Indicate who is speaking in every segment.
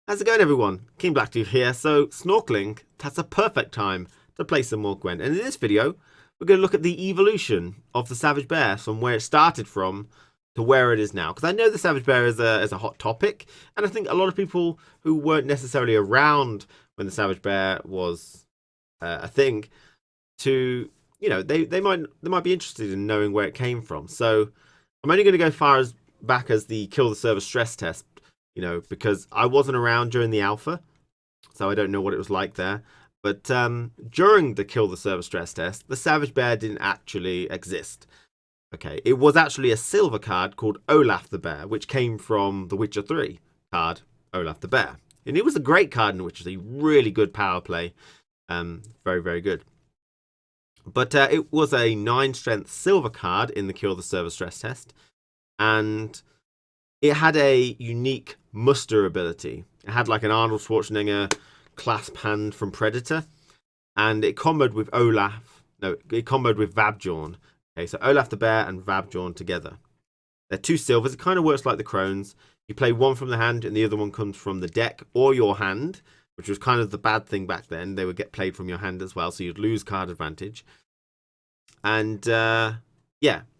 Speaker 1: How's it going, everyone? KingBlackToof here. So, snorkeling, that's a perfect time to play some more Gwent. And in this video, we're going to look at the evolution of the Savage Bear from where it started from to where it is now. Because I know the Savage Bear is a hot topic, and I think a lot of people who weren't necessarily around when the Savage Bear was a thing, they might be interested in knowing where it came from. So, I'm only going to go far as back as the kill the server stress test. Because I wasn't around during the alpha, so I don't know what it was like there. But during the kill the server stress test, the Savage Bear didn't actually exist. Okay, it was actually a silver card called Olaf the Bear, which came from the Witcher 3 card, Olaf the Bear. And it was a great card in Witcher 3, really good power play, very, very good. But it was a 9 strength silver card in the kill the server stress test, and it had a unique muster ability. It had like an Arnold Schwarzenegger clasp hand from Predator, and it comboed with it comboed with Vabjorn. Okay, so Olaf the Bear and Vabjorn together. They're 2 silvers. It kind of works like the Crones. You play one from the hand, and the other one comes from the deck or your hand, which was kind of the bad thing back then. They would get played from your hand as well, so you'd lose card advantage. And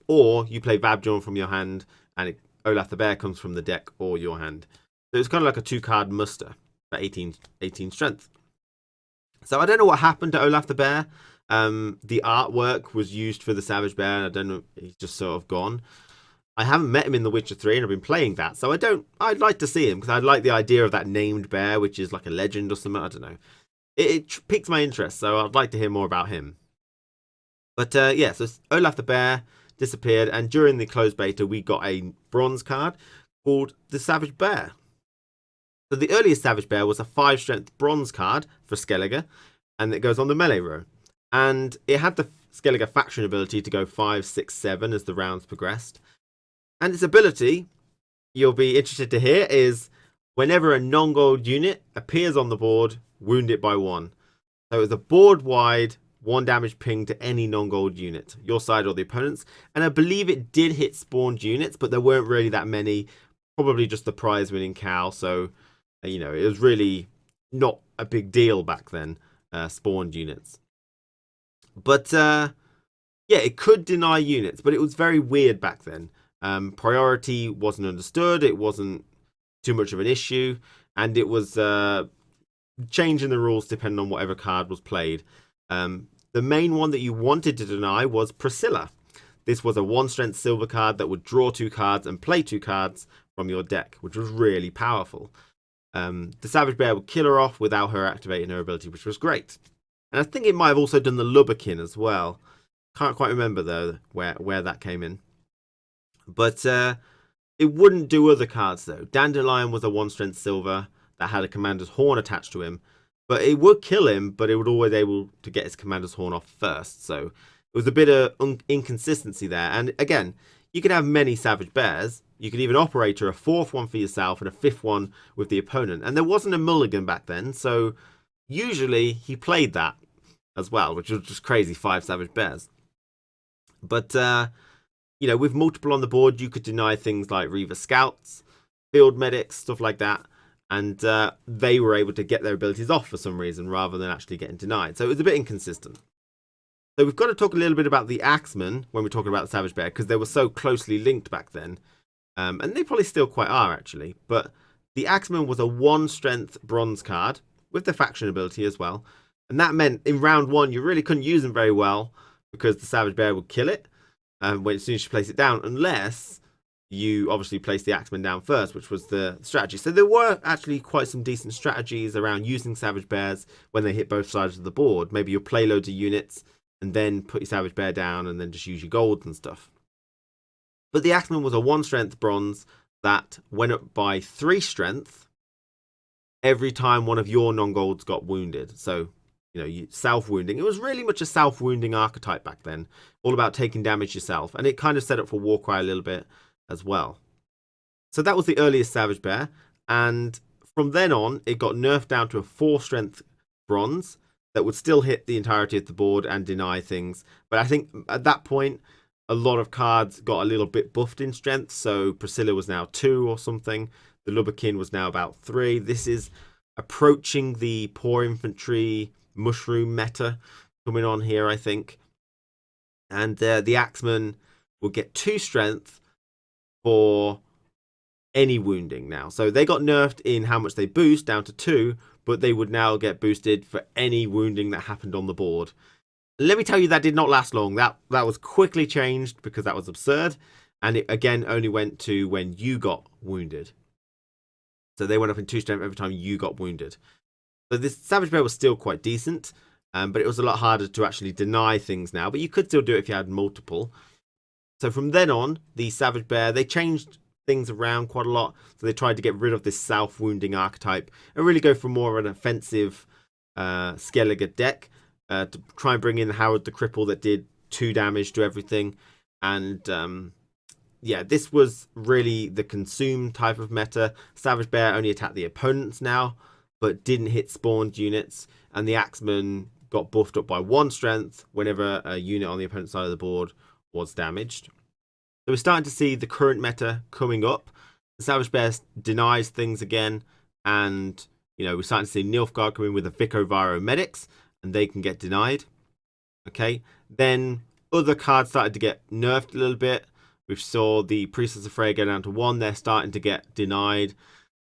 Speaker 1: or you play Vabjorn from your hand, and Olaf the Bear comes from the deck or your hand. So it's kind of like a 2-card muster for 18 strength. So I don't know what happened to Olaf the Bear. The artwork was used for the Savage Bear, and I don't know, he's just sort of gone. I haven't met him in The Witcher 3, and I've been playing that, so I'd like to see him, because I'd like the idea of that named bear, which is like a legend or something, I don't know. It piques my interest, so I'd like to hear more about him. But so Olaf the Bear disappeared, and during the closed beta we got a bronze card called the Savage Bear. So the earliest Savage Bear was a 5 strength bronze card for Skellige, and it goes on the melee row, and it had the Skellige faction ability to go 5, 6, 7 as the rounds progressed. And its ability, you'll be interested to hear, is whenever a non-gold unit appears on the board, wound it by 1. So it's a board wide 1 damage ping to any non-gold unit, your side or the opponent's. And I believe it did hit spawned units, but there weren't really that many. Probably just the prize winning cow. So, it was really not a big deal back then, spawned units. But, it could deny units, but it was very weird back then. Priority wasn't understood. It wasn't too much of an issue. And it was changing the rules depending on whatever card was played. The main one that you wanted to deny was Priscilla. This was a 1 strength silver card that would draw 2 cards and play 2 cards from your deck, which was really powerful. The Savage Bear would kill her off without her activating her ability, which was great. And I think it might have also done the Lubberkin as well. Can't quite remember though where that came in. But it wouldn't do other cards though. Dandelion was a 1 strength silver that had a Commander's Horn attached to him. But it would kill him, but it would always be able to get his Commander's Horn off first. So it was a bit of inconsistency there. And again, you could have many Savage Bears. You could even operate a 4th one for yourself and a 5th one with the opponent. And there wasn't a mulligan back then, so usually he played that as well, which was just crazy, 5 Savage Bears. But, with multiple on the board, you could deny things like Reaver Scouts, Field Medics, stuff like that. And they were able to get their abilities off for some reason rather than actually getting denied. So it was a bit inconsistent. So we've got to talk a little bit about the Axeman when we're talking about the Savage Bear, because they were so closely linked back then. And they probably still quite are, actually. But the Axeman was a 1 strength bronze card with the faction ability as well. And that meant in round 1, you really couldn't use them very well because the Savage Bear would kill it as soon as you place it down, unless you obviously place the Axeman down first, which was the strategy. So there were actually quite some decent strategies around using Savage Bears when they hit both sides of the board. Maybe you'll play loads of units and then put your Savage Bear down and then just use your golds and stuff. But the Axeman was a 1 strength bronze that went up by 3 strength every time one of your non-golds got wounded. So, you self-wounding. It was really much a self-wounding archetype back then, all about taking damage yourself. And it kind of set up for Warcry a little bit as well. So that was the earliest Savage Bear, and from then on it got nerfed down to a 4 strength bronze that would still hit the entirety of the board and deny things. But I think at that point a lot of cards got a little bit buffed in strength, so Priscilla was now 2 or something. The Lubberkin was now about 3. This is approaching the poor infantry mushroom meta coming on here, I think. And the Axeman will get 2 strength for any wounding now. So they got nerfed in how much they boost down to 2, but they would now get boosted for any wounding that happened on the board. Let me tell you, that did not last long. That was quickly changed because that was absurd. And it, again, only went to when you got wounded. So they went up in 2 strength every time you got wounded. So this Savage Bear was still quite decent, but it was a lot harder to actually deny things now. But you could still do it if you had multiple. So from then on, the Savage Bear, they changed things around quite a lot. So they tried to get rid of this self-wounding archetype and really go for more of an offensive Skellige deck. To try and bring in Howard the Cripple that did 2 damage to everything. And yeah, this was really the consume type of meta. Savage Bear only attacked the opponents now, but didn't hit spawned units. And the Axeman got buffed up by 1 strength whenever a unit on the opponent's side of the board was damaged. So we're starting to see the current meta coming up. The Savage Bear denies things again. And, you know, we're starting to see Nilfgaard come in with the Vico Viro Medics. And they can get denied. Okay, then other cards started to get nerfed a little bit. We saw the Priestess of Freya go down to 1. They're starting to get denied.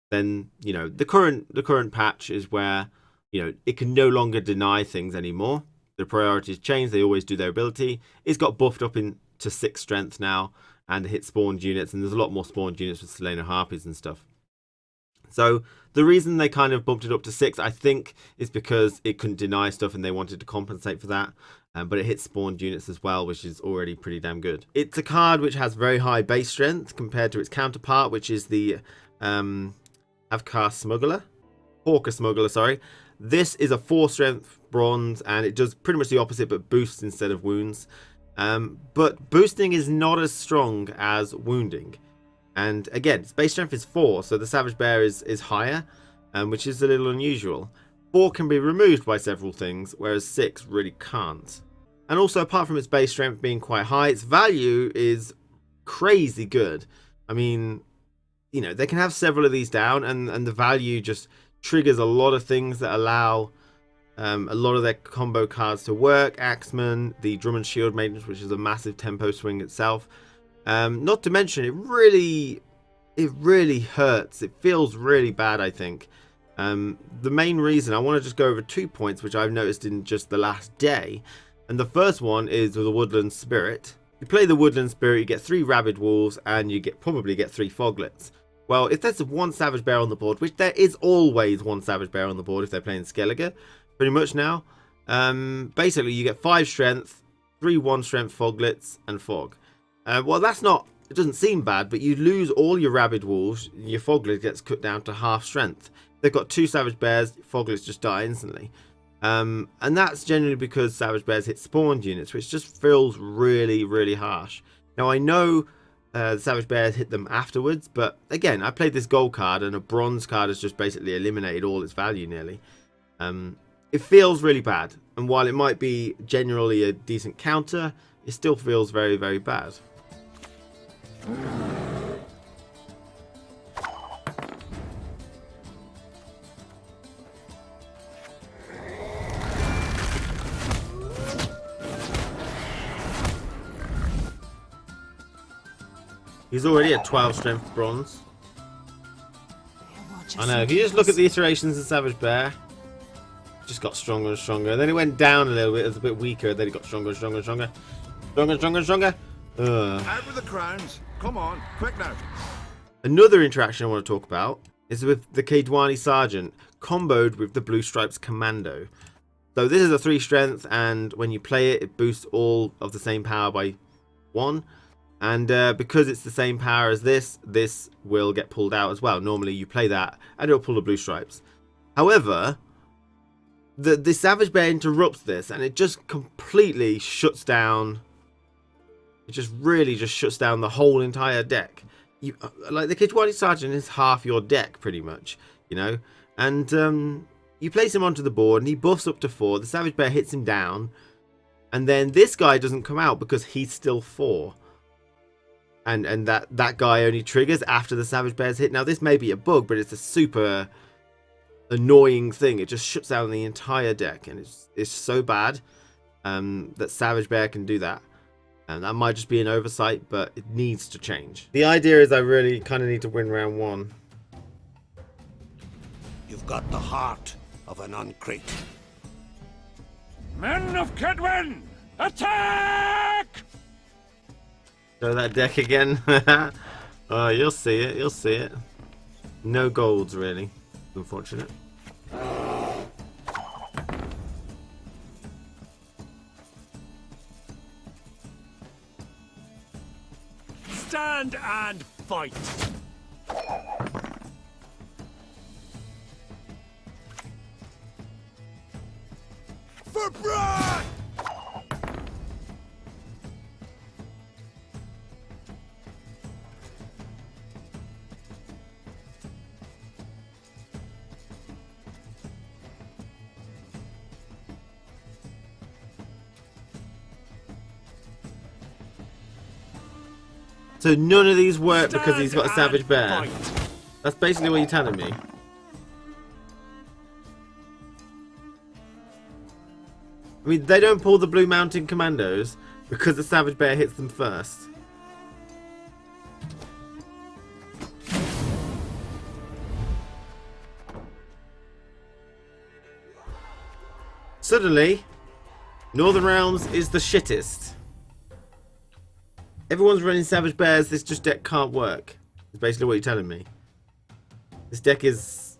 Speaker 1: Then, you know, the current patch is where, you know, it can no longer deny things anymore. The priorities change. They always do their ability. It's got buffed up into 6 strength now and hit spawned units. And there's a lot more spawned units with Selena Harpies and stuff. So the reason they kind of bumped it up to 6, I think, is because it couldn't deny stuff and they wanted to compensate for that. But it hits spawned units as well, which is already pretty damn good. It's a card which has very high base strength compared to its counterpart, which is the Avkar Smuggler. Hawker Smuggler, sorry. This is a 4 strength bronze and it does pretty much the opposite but boosts instead of wounds. But boosting is not as strong as wounding. And again, its base strength is 4, so the Savage Bear is higher, which is a little unusual. 4 can be removed by several things, whereas 6 really can't. And also, apart from its base strength being quite high, its value is crazy good. I mean, you know, they can have several of these down, and the value just triggers a lot of things that allow a lot of their combo cards to work. Axeman, the Drum and Shield Maidens, which is a massive tempo swing itself. Not to mention, it really hurts. It feels really bad, I think. The main reason, I want to just go over 2 points which I've noticed in just the last day. And the first one is with the Woodland Spirit. You play the Woodland Spirit, you get 3 Rabid Wolves, and you probably get 3 Foglets. Well, if there's 1 Savage Bear on the board, which there is always 1 Savage Bear on the board if they're playing Skellige, pretty much now, basically you get 5 strength, 3 1 strength Foglets, and Fog. Well, that's not, it doesn't seem bad, but you lose all your Rabid Wolves, your Foglet gets cut down to half strength. They've got 2 Savage Bears, Foglets just die instantly. And that's generally because Savage Bears hit spawned units, which just feels really, really harsh. Now, I know the Savage Bears hit them afterwards, but again, I played this gold card, and a bronze card has just basically eliminated all its value nearly. It feels really bad, and while it might be generally a decent counter, it still feels very, very bad. He's already at 12 strength bronze. I know, if you just look at the iterations of Savage Bear, it just got stronger and stronger. Then it went down a little bit, it was a bit weaker, then it got stronger and stronger and stronger. Stronger and stronger and stronger.
Speaker 2: Out with the crowns. Come on, quick now.
Speaker 1: Another interaction I want to talk about is with the Kaedwani Sergeant, comboed with the Blue Stripes Commando. So this is a 3 strength, and when you play it, it boosts all of the same power by 1. And because it's the same power as this will get pulled out as well. Normally you play that and it'll pull the Blue Stripes. However, the Savage Bear interrupts this, and it just completely shuts down. It just really just shuts down the whole entire deck. You, like, the Kaedwani Sergeant is half your deck pretty much, you know. And you place him onto the board and he buffs up to 4. The Savage Bear hits him down, and then this guy doesn't come out because he's still 4. and that guy only triggers after the Savage Bear's hit. Now this may be a bug, but it's a super annoying thing. It just shuts down the entire deck, and it's so bad that Savage Bear can do that. And that might just be an oversight, but it needs to change. The idea is I really kind of need to win round 1.
Speaker 3: You've got the heart of an uncrate.
Speaker 4: Men of Kedwen, attack!
Speaker 1: Show that deck again. Oh, you'll see it. You'll see it. No golds, really. Unfortunate.
Speaker 4: Stand and fight!
Speaker 2: For Brad!
Speaker 1: So none of these work because he's got a
Speaker 4: Stand
Speaker 1: Savage
Speaker 4: and
Speaker 1: Bear.
Speaker 4: fight.
Speaker 1: That's basically what you're telling me. I mean, they don't pull the Blue Mountain Commandos because the Savage Bear hits them first. Suddenly, Northern Realms is the shittest. Everyone's running Savage Bears, this just deck can't work. It's basically what you're telling me. This deck is